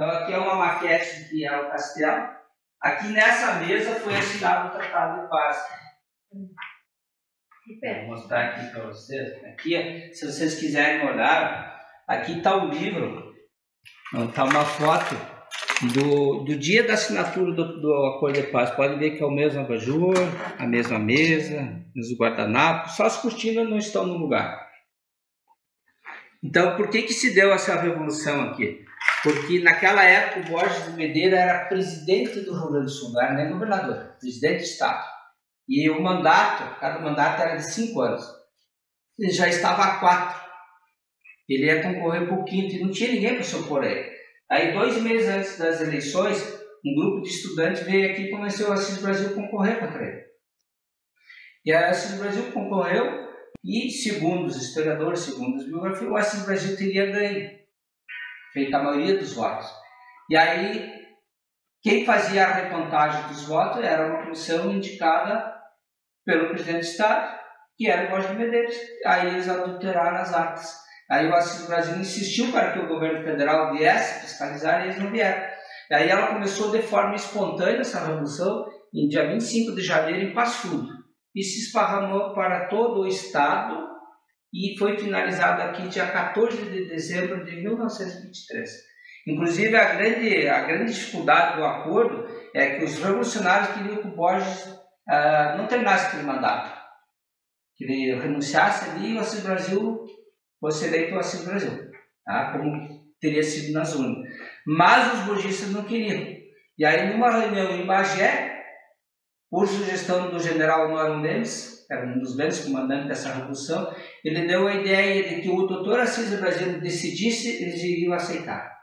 Então aqui é uma maquete do que é o castelo. Aqui nessa mesa foi assinado o Tratado de Paz. Vou mostrar aqui para vocês. Aqui, se vocês quiserem olhar, aqui está o livro. Está uma foto do dia da assinatura do Acordo de Paz. Pode ver que é o mesmo abajur, a mesma mesa, o mesmo guardanapo, só as cortinas não estão no lugar. Então, por que se deu essa revolução aqui? Porque naquela época o Borges de Medeiros era presidente do Rio Grande do Sul, não era nem governador, presidente de estado. E o mandato, cada mandato era de 5 anos. Ele já estava há 4. Ele ia concorrer por 5º e não tinha ninguém para se opor a ele. Aí, 2 meses antes das eleições, um grupo de estudantes veio aqui e convenceu o Assis Brasil a concorrer contra ele. E a Assis Brasil concorreu e, segundo os historiadores, segundo as biografias, o Assis Brasil teria ganho, feito a maioria dos votos. E aí, quem fazia a recontagem dos votos era uma comissão indicada pelo presidente do Estado, que era o Borges de Medeiros. Aí eles adulteraram as atas. Aí o Assis Brasil insistiu para que o governo federal viesse fiscalizar e eles não vieram. E aí ela começou de forma espontânea essa revolução em dia 25 de janeiro em Passo Fundo. E se esparramou para todo o estado e foi finalizado aqui dia 14 de dezembro de 1923. Inclusive a grande dificuldade do acordo é que os revolucionários queriam que o Borges não terminasse aquele mandato. Que ele renunciasse ali e o Assis Brasil fosse eleito o Assis Brasil, tá? Como teria sido nas urnas. Mas os borgistas não queriam. E aí, numa reunião em Bagé, por sugestão do general Honório Lemes, que era um dos grandes comandantes dessa revolução, ele deu a ideia de que o doutor Assis Brasil decidisse, eles iriam aceitar.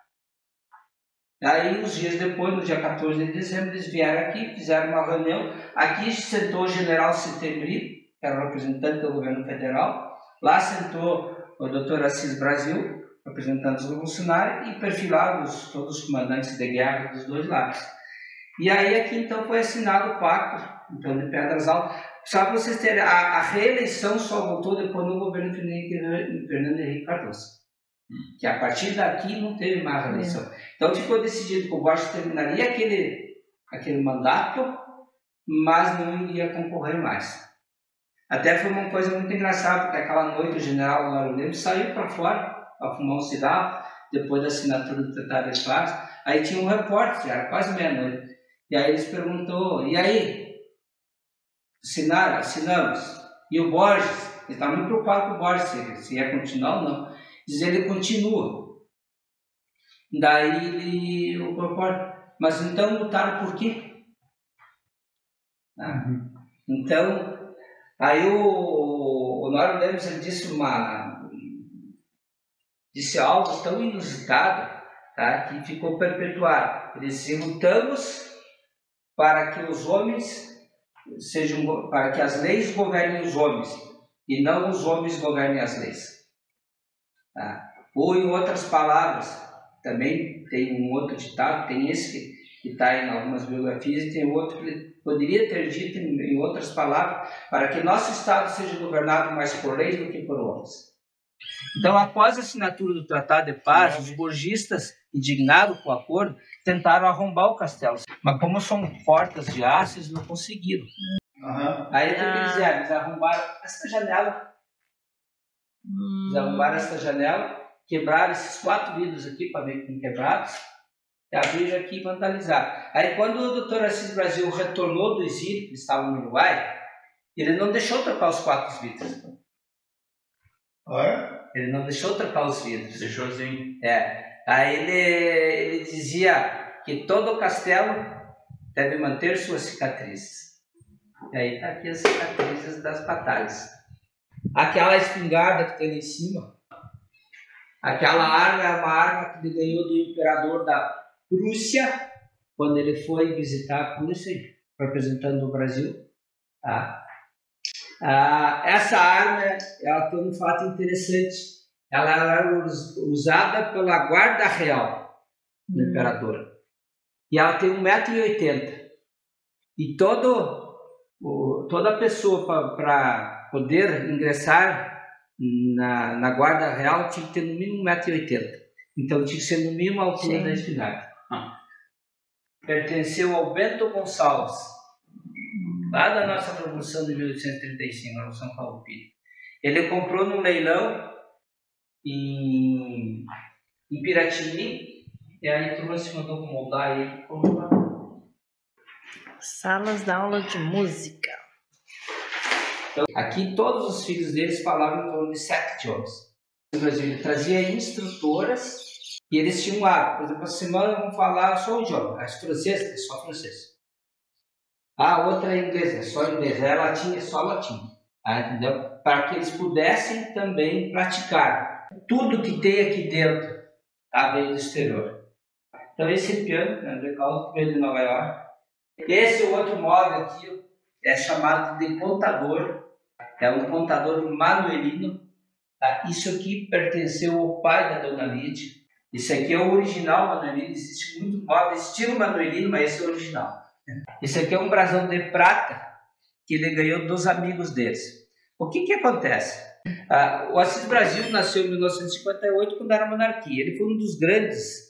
Aí, uns dias depois, no dia 14 de dezembro, eles vieram aqui, fizeram uma reunião. Aqui sentou o general Setembri, que era o representante do governo federal. Lá sentou o doutor Assis Brasil, representando os revolucionários, e perfilados todos os comandantes de guerra dos dois lados. E aí aqui então foi assinado o pacto então, de Pedras Altas. Só para vocês terem, a reeleição só voltou depois no governo de Fernando Henrique Cardoso. Que a partir daqui não teve mais reeleição. Então ficou decidido que o Borges terminaria aquele mandato, mas não iria concorrer mais. Até foi uma coisa muito engraçada, porque aquela noite o general Honório Lemes saiu para fora para fumar um cigarro, depois da assinatura do Tratado de Paz. Aí tinha um repórter, era quase meia-noite. E aí eles perguntou, e aí? Assinamos. E o Borges? Ele estava muito preocupado com o Borges, se ia continuar ou não. Diz ele, continua. Daí o repórter, mas então lutaram por quê? Então, aí o Honório Lemes ele disse algo tão inusitado, tá, que ficou perpetuado. Ele disse, lutamos para que os homens para que as leis governem os homens e não os homens governem as leis. Tá? Ou em outras palavras, também tem um outro ditado, tem esse que está em algumas biografias e tem outro que ele poderia ter dito em outras palavras, para que nosso Estado seja governado mais por leis do que por homens. Então, após a assinatura do Tratado de Paz, os borgistas, indignados com o acordo, tentaram arrombar o castelo. Mas como são portas de aço, eles não conseguiram. Aí o que eles fizeram? Eles arrombaram essa janela. Eles arrombaram essa janela, quebraram esses 4 vidros aqui, para ver como quebrados, e abriram aqui e vandalizaram. Aí quando o doutor Assis Brasil retornou do exílio, que estava no Uruguai, ele não deixou trocar os 4 vidros. Ele não deixou trocar os vidros. Deixou assim. Aí ele dizia que todo o castelo deve manter suas cicatrizes. E aí está aqui as cicatrizes das batalhas. Aquela espingarda que tem lá em cima, aquela arma é uma arma que ele ganhou do imperador da Prússia, quando ele foi visitar a Prússia, representando o Brasil. Tá? Essa arma ela tem um fato interessante. Ela era usada pela guarda real do imperador. E ela tem 1,80 m. E toda pessoa para poder ingressar na guarda real tinha que ter no mínimo 1,80 m. Então tinha que ser no mínimo a altura da espingarda. Pertenceu ao Bento Gonçalves, lá da nossa Revolução de 1835, a Revolução Farroupilha. Ele comprou num leilão em Piratini, e aí trouxe, mandou moldar ele. Salas da aula de música. Então, aqui todos os filhos deles falavam em torno de 7 idiomas. No Brasil, ele trazia instrutoras e eles tinham hábito. Por exemplo, a semana vão falar só um idioma. As francesas é só francês. A outra é inglês, é só inglês. A latim é só latim. Entendeu? Para que eles pudessem também praticar. Tudo que tem aqui dentro veio do exterior. Então esse piano, André Carlos, que veio de Nova York. Esse outro móvel aqui é chamado de contador. É um contador manuelino. Isso aqui pertenceu ao pai da Dona Lídia. Isso aqui é o original manuelino. Existe muito móvel estilo manuelino, mas esse é o original. Isso aqui é um brasão de prata que ele ganhou dos amigos deles. O que acontece? O Assis Brasil nasceu em 1958, quando era monarquia. Ele foi um dos grandes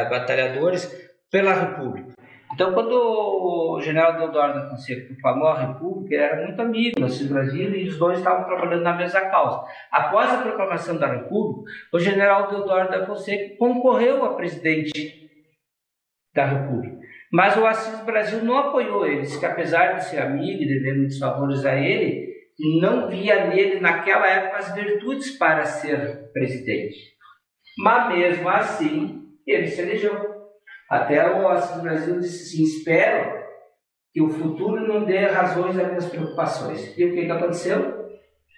batalhadores pela República. Então, quando o general Deodoro da Fonseca proclamou a República, ele era muito amigo do Assis Brasil e os dois estavam trabalhando na mesma causa. Após a proclamação da República, o general Deodoro da Fonseca concorreu a presidente da República. Mas o Assis Brasil não apoiou ele, disse que apesar de ser amigo e dever muitos favores a ele, não via nele naquela época as virtudes para ser presidente. Mas mesmo assim, ele se elegeu. Até o Assis Brasil disse assim: espero que o futuro não dê razões às minhas preocupações. E o que aconteceu?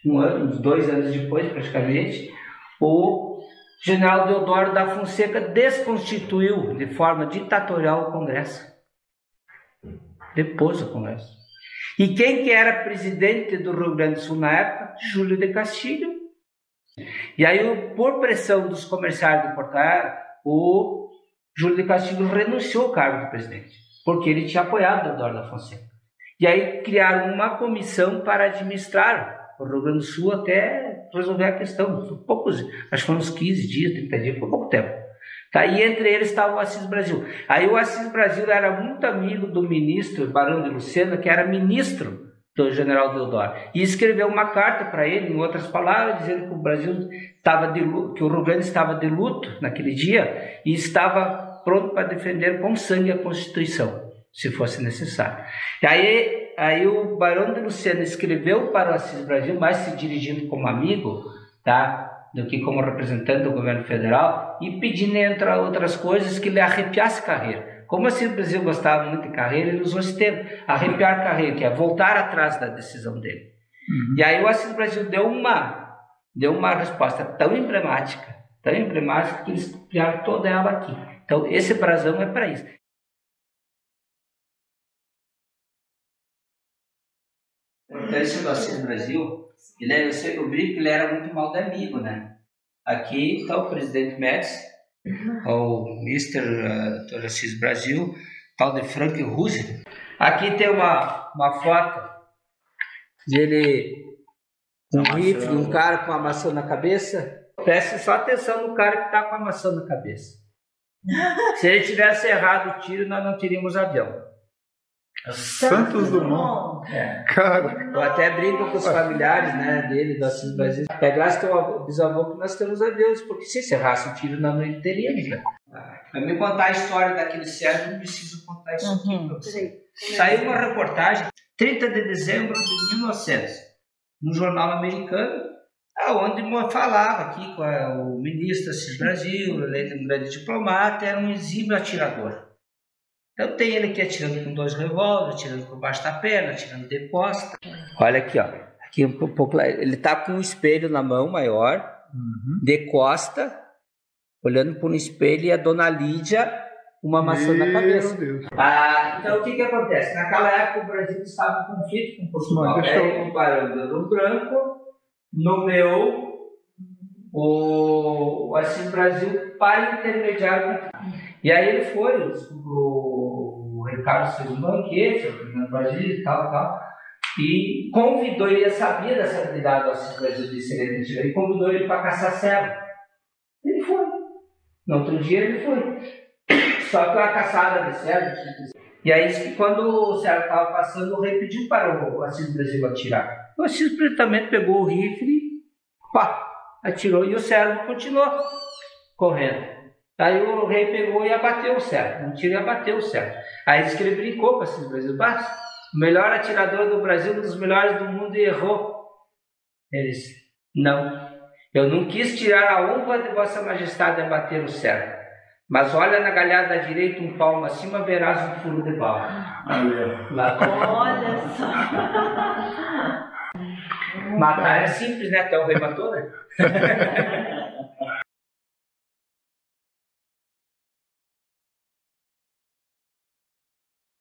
Uns 2 anos depois, praticamente, o general Deodoro da Fonseca desconstituiu de forma ditatorial o Congresso. Depôs o Congresso. E quem que era presidente do Rio Grande do Sul na época? Júlio de Castilho. E aí, por pressão dos comerciários de Porto Alegre, o Júlio de Castilho renunciou ao cargo de presidente, porque ele tinha apoiado Deodoro da Fonseca. E aí criaram uma comissão para administrar o Rio Grande do Sul até resolver a questão. Foi poucos, acho que foram uns 15 dias, 30 dias, foi pouco tempo. E entre eles estava o Assis Brasil. Aí o Assis Brasil era muito amigo do ministro Barão de Lucena, que era ministro do general Deodoro, e escreveu uma carta para ele, em outras palavras, dizendo que o Brasil estava de luto, que o Rio Grande estava de luto naquele dia e estava pronto para defender com sangue a Constituição, se fosse necessário. E aí o Barão de Lucena escreveu para o Assis Brasil, mais se dirigindo como amigo, do que como representante do governo federal, e pedindo, entre outras coisas, que ele arrepiasse carreira. Como o Assis Brasil gostava muito de carreira, ele usou esse termo, arrepiar carreira, que é voltar atrás da decisão dele. E aí o Assis Brasil deu uma resposta tão emblemática, que eles criaram toda ela aqui. Então, esse brasão é para isso. A importância do Assis Brasil, eu brinco que ele era muito mal de amigo, né? Aqui está o presidente Médici, o Mr. Assis Brasil, tal de Frank Roosevelt. Aqui tem uma foto dele com um rifle, um cara com uma maçã na cabeça. Preste só atenção no cara que está com a maçã na cabeça. Se ele tivesse errado o tiro, nós não teríamos avião. Santos Dumont. Cara. Eu até brinco com os familiares, né, dele, do Assis Brasil. É graças ao bisavô que nós temos aviões, porque se errasse o tiro, nós não teríamos, né? Para me contar a história daquele Sérgio, não preciso contar isso aqui para você. Saiu uma reportagem, 30 de dezembro de 1900, no jornal americano, onde falava aqui com o ministro Assis Brasil, eleito um grande diplomata, era um exímio atirador. Então tem ele aqui atirando com 2 revólveres, atirando por baixo da perna, atirando de costa. Olha aqui, ó. Aqui um pouco, ele está com um espelho na mão maior, de costa, olhando por um espelho, e a Dona Lídia uma maçã na cabeça. Então o que acontece? Naquela época o Brasil estava em conflito com Portugal. O Barão de Ouro Branco nomeou o Assis Brasil para intermediário. E aí ele foi, o Ricardo fez um banquete, o presidente do Brasil e tal, e convidou, ele sabia dessa habilidade do Assis Brasil de excelente, e convidou ele para caçar cego. Ele foi. No outro dia ele foi. Só que uma caçada de servo. E aí disse que quando o servo estava passando, o rei pediu para o Assis Brasil atirar. O Assis prontamente pegou o rifle e pá, atirou. E o servo continuou correndo. Aí o rei pegou e abateu o servo. Um tiro e abateu o servo. Aí disse que ele brincou com o Assis Brasil. O melhor atirador do Brasil, um dos melhores do mundo, e errou. Ele disse, não. Eu não quis tirar a honra de Vossa Majestade a bater o servo. Mas olha na galhada da direita, um palmo acima, verás um furo de bala. Olha só. Matar é simples, né? Até o rei matou, né?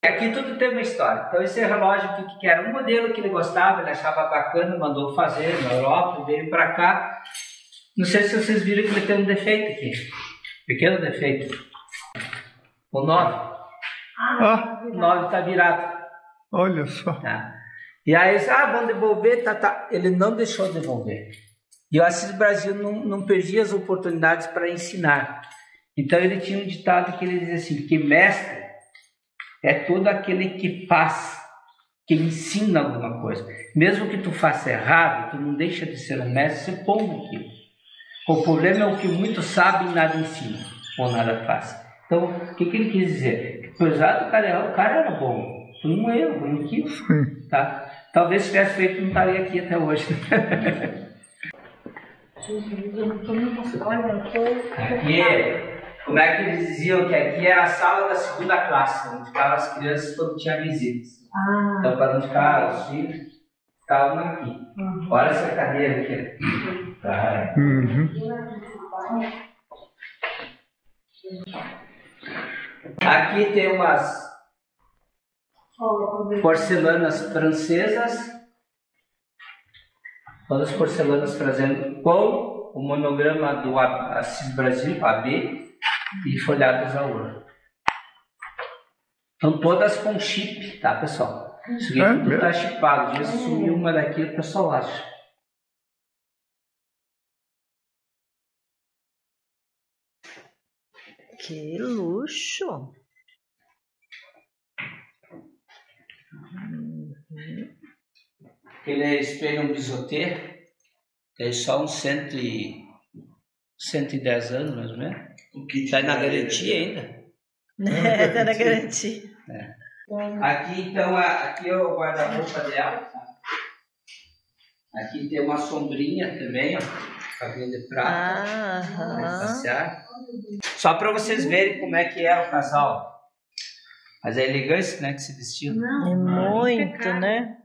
Aqui tudo tem uma história. Então esse relógio aqui, que era um modelo que ele gostava, ele achava bacana, mandou fazer na Europa, veio para cá. Não sei se vocês viram que ele tem um defeito aqui. Pequeno defeito. O 9. O 9 está virado. Olha só. Tá. E aí, vão devolver, tá. Ele não deixou devolver. E o Assis Brasil não perdia as oportunidades para ensinar. Então ele tinha um ditado que ele dizia assim, que mestre é todo aquele que faz, que ensina alguma coisa. Mesmo que tu faça errado, tu não deixa de ser um mestre, você pomba aquilo. O problema é o que muitos sabem e nada ensinam, ou nada fazem. Então, o que ele quis dizer? Apesar do cara, o cara era bom, foi um erro, foi um quilo, tá? Talvez se tivesse feito, não estaria aqui até hoje. Aqui, como é que eles diziam que aqui era a sala da segunda classe, onde ficavam as crianças quando tinha visitas. Então, para não ficar os filhos, ficavam aqui. Olha essa cadeira aqui. Aqui tem umas porcelanas francesas, todas as porcelanas trazendo com o monograma do Assis Brasil, AB, e folhadas a ouro. Então todas com chip, tá, pessoal? Isso aqui tudo está chipado. Se sumir uma daqui, o pessoal acha. Que luxo! Aquele espelho um bisoteiro, tem só uns 110 anos, mais ou menos. Está na garantia ainda. Está na garantia. Aqui, então, aqui é o guarda-roupa dela. Aqui tem uma sombrinha também, ó, cabelo de prata. Só para vocês verem como é que era o casal. Mas é elegância, né, que se vestiu. É muito, né?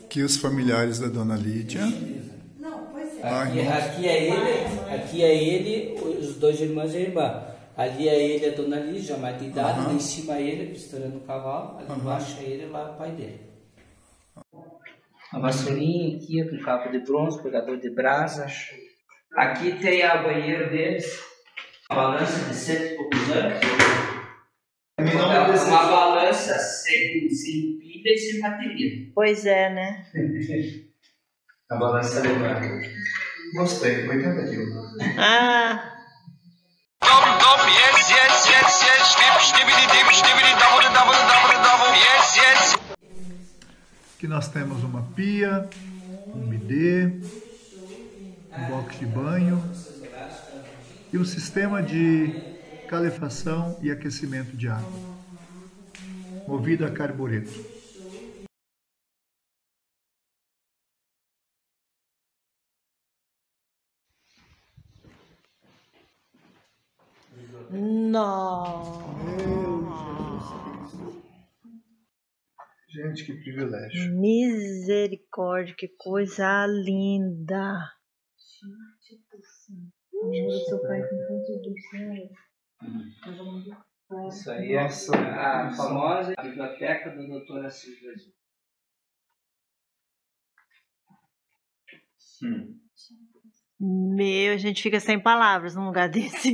Aqui os familiares da Dona Lídia. Aqui é ele, os dois irmãos e a irmã. Ali é ele, a Dona Lídia, mais de idade. Lá em cima é ele, costurando o cavalo. Ali embaixo é ele, lá é o pai dele. A vassourinha aqui com cabo de bronze, pegador de brasa. Aqui tem a banheiro deles. Uma balança de 100 e poucos anos. Uma balança sem pilha e sem bateria. Pois é, né? A balança alemã. Gostei, 80 quilos. Aqui nós temos uma pia, um bidê, um box de banho e um sistema de calefação e aquecimento de água, movido a carbureto. Nossa! Gente, que privilégio. Misericórdia, que coisa linda! Isso aí é a famosa biblioteca do Dr. Assis Brasil. Meu, a gente fica sem palavras num lugar desse.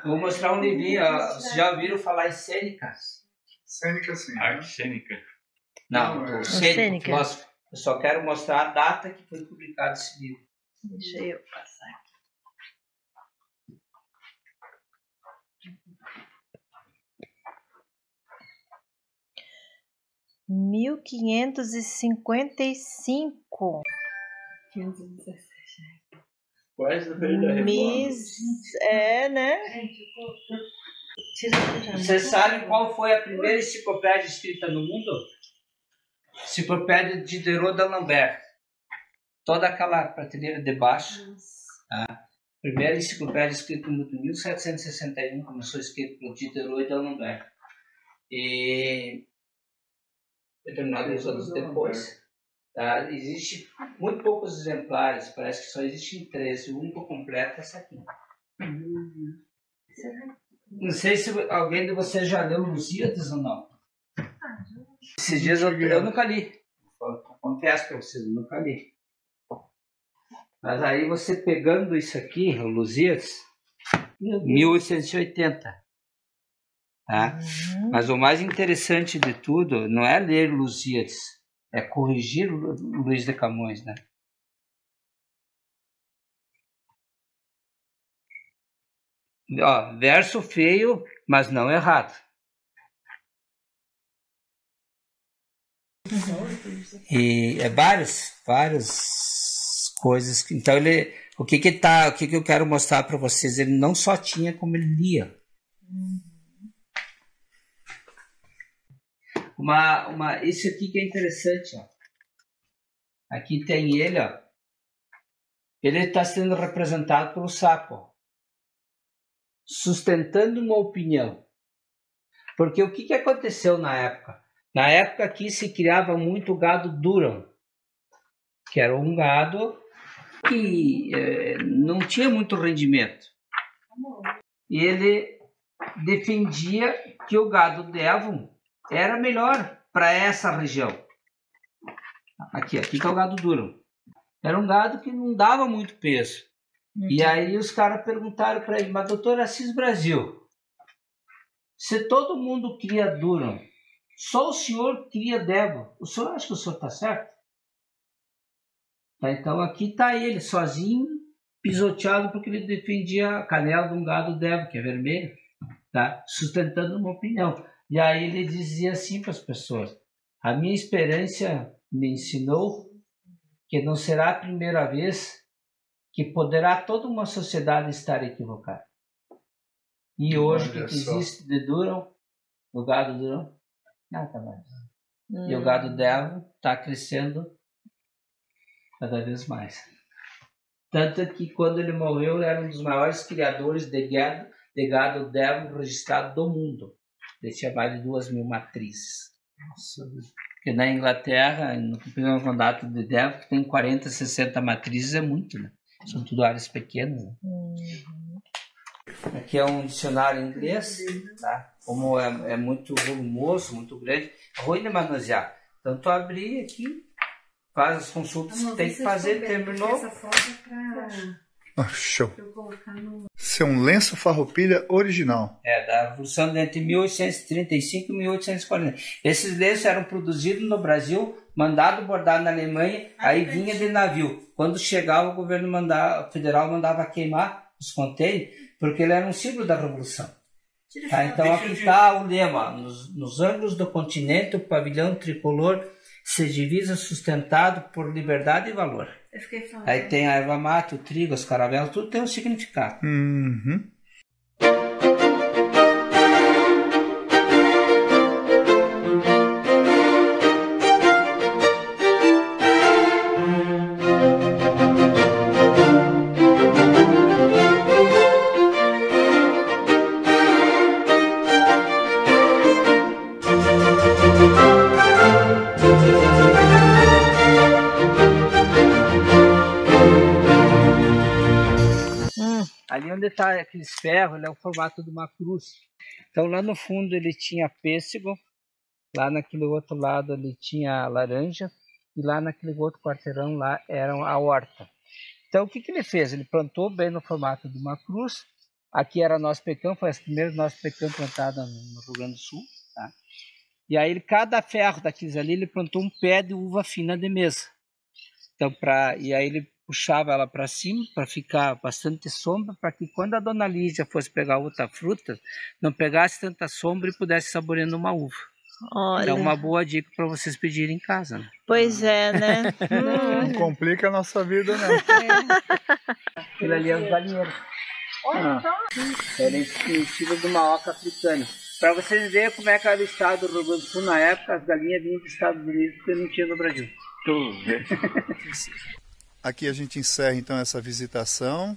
Vou mostrar um livrinho, ó. Vocês já ouviram falar em cênica? Cênica, sim. Arte cênica. Não, o cênico, filósofo. Eu só quero mostrar a data que foi publicado esse livro. Deixa eu passar aqui. (1555). 517. Quase no período da Reforma. É, né? Vocês sabem qual foi a primeira enciclopédia escrita no mundo? Enciclopédia de Diderot d'Alembert. Toda aquela prateleira de baixo. A primeira enciclopédia escrita no mundo em 1761, começou escrito por Diderot d'Alembert. E determinados anos depois, tá? Existe muito poucos exemplares, parece que só existem 13. O único completo é essa aqui. Não sei se alguém de vocês já leu Lusíadas ou não. Esses dias eu nunca li. Confesso para vocês, eu nunca li. Mas aí você pegando isso aqui, o Lusíadas, 1880. Tá? Mas o mais interessante de tudo não é ler Lusíadas, é corrigir Luís de Camões, né? Ó, verso feio, mas não errado. E é várias coisas. Então o que eu quero mostrar para vocês? Ele não só tinha, como ele lia. Esse aqui que é interessante, ó. Aqui tem ele, ó. Ele está sendo representado pelo sapo, ó, sustentando uma opinião. Porque o que aconteceu na época? Na época aqui se criava muito gado Durham, que era um gado que não tinha muito rendimento. E ele defendia que o gado Devon era melhor para essa região. Aqui que é o gado Durham. Era um gado que não dava muito peso. E aí os caras perguntaram para ele: mas doutor Assis Brasil, se todo mundo cria Durham, só o senhor cria Devon, o senhor acha que o senhor está certo? Tá, então aqui está ele, sozinho, pisoteado, porque ele defendia a canela de um gado Devon, que é vermelho, tá? Sustentando uma opinião. E aí ele dizia assim para as pessoas: a minha experiência me ensinou que não será a primeira vez que poderá toda uma sociedade estar equivocada. E hoje o que existe de Durham, o gado Durham, nada mais. E o gado Devon está crescendo cada vez mais. Tanto que quando ele morreu, ele era um dos maiores criadores de gado Devon registrado do mundo. Ele tinha mais de 2.000 matrizes. Nossa. Porque na Inglaterra, no primeiro mandato de Devon, tem 40, 60 matrizes, é muito, né? São tudo áreas pequenas. Né? Aqui é um dicionário inglês, tá? Como é muito volumoso, muito grande, é ruim de manusear. Então, tu abrir aqui, faz as consultas que tem que fazer, terminou. Essa foto é pra Show. eu colocar no... Isso é um lenço farroupilha original. É, da Revolução entre 1835 e 1840. Esses lenços eram produzidos no Brasil, mandado bordar na Alemanha, aí vinha de navio. Quando chegava, o governo federal mandava queimar os contêineres, porque ele era um símbolo da Revolução. Tá, então aqui está o lema: nos ângulos do continente, o pavilhão tricolor se divisa sustentado por liberdade e valor. Eu fiquei falando. Aí tem a erva mate, o trigo, as caravelas, tudo tem um significado. Uhum. Ali onde está aqueles ferros, ele é o formato de uma cruz. Então lá no fundo ele tinha pêssego, lá naquele outro lado ele tinha laranja, e lá naquele outro quarteirão lá era a horta. Então o que ele fez? Ele plantou bem no formato de uma cruz. Aqui era nosso pecão, foi as primeiras nosso pecão plantada no Rio Grande do Sul. Tá? E aí cada ferro daqueles ali, ele plantou um pé de uva fina de mesa. Então, e aí ele puxava ela para cima para ficar bastante sombra, para que quando a dona Lígia fosse pegar outra fruta, não pegasse tanta sombra e pudesse saboreando uma uva. Olha. É uma boa dica para vocês pedirem em casa, né? Pois é, né? Não complica a nossa vida, não. Aquilo ali é os galinheiros. Olha só. Era estilo de uma oca africana. Para vocês verem como é que era o estado do Rio Grande do Sul na época, as galinhas vinham dos Estados Unidos porque não tinha no Brasil. Aqui a gente encerra então essa visitação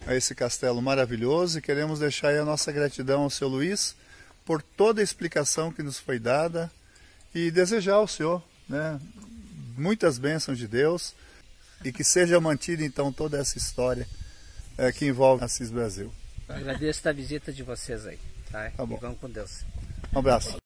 a esse castelo maravilhoso e queremos deixar aí a nossa gratidão ao seu Luiz por toda a explicação que nos foi dada e desejar ao senhor, né, muitas bênçãos de Deus e que seja mantida então toda essa história que envolve Assis Brasil. Eu agradeço a visita de vocês aí. Tá? Tá bom. E vamos com Deus. Um abraço.